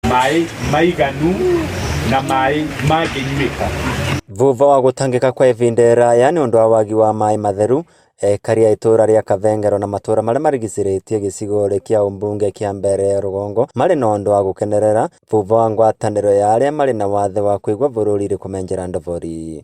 mai maiganu na mai magenyuika. Vuva wa gutangika kwa ivinda iraya ni undu wa wagi wa mai matheru karia itura ria Kavengero na matura maria marigiciritie gicigo kia umbunge kia mbere Rugongo mari na undu wa gukenerera vuva wa ngwataniro ya aria mari na wathe wa kuigwa bururi ri kumenjera ndovori.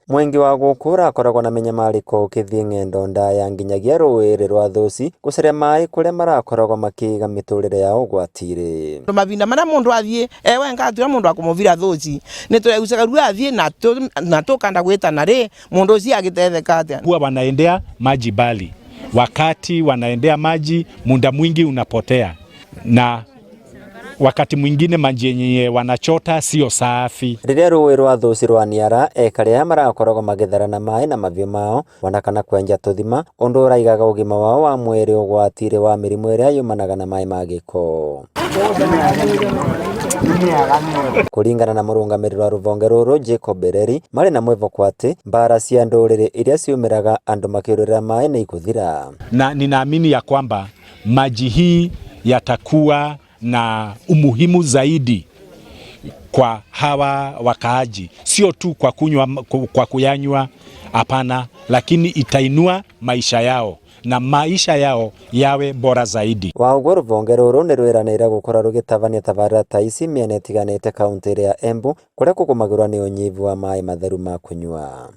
Mwengi wa gukura akoragwo na minyamariko ukithie ng'endo ndaya nginyagia ruiri rwa Thuci guceria mai kuria marakoragwo makiiga miturire yao gwatire. Mavinda maria mundu athie ewe ngatira mundu akumuvira Thuci ni turegucaga rua athie na tukanda gwitana ri mundu ucio agitetheka atia. Huwa wanaendea maji bali, wakati wanaendea maji muda mwingi unapotea, na wakati mwingine maji yenye wanachota sio safi. Riria ruwi rwa Thuci rwaniara ekaria marakoragwo magitherana mai na maviu mao wanakana kwenja tuthima undu uraigaga ugima wao wa mwiri ugwatire wa mirimu iria yumanaga na mai ma giko. Kuringana na murungamiriri wa ruvonge ruru Jacob Bereri mari na mwivoko ati mbara cia nduriri iria ciumiraga andu makiurira mai ni ikuthira, na ninaamini ya kwamba maji hii yatakuwa na umuhimu zaidi kwa hawa wakaaji, sio tu kwa kunywa, kwa kuyanywa, hapana, lakini itainua maisha yao na maisha yao yawe bora zaidi. Waugo ruvonge ruru ni rwiranire gukora rugitavania tabarira ta ici miena itiganite kaunti ya Embu kuria kugumagirwa ni unyivu wa mai matheru ma kunywa.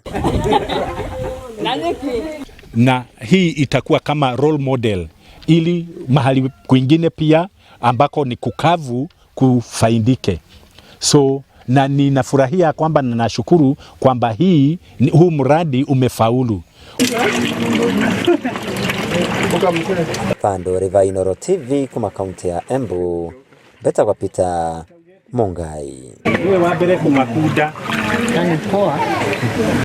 Na hii itakuwa kama role model ili mahali kwingine pia ambako ni kukavu kufaidike. So na ninafurahia kwamba na nashukuru kwamba huu mradi umefaulu. Pando Riva Inoro TV kuma kaunti ya Embu, Beta kwa Peter Mungai. Wewe wabere kumakuda.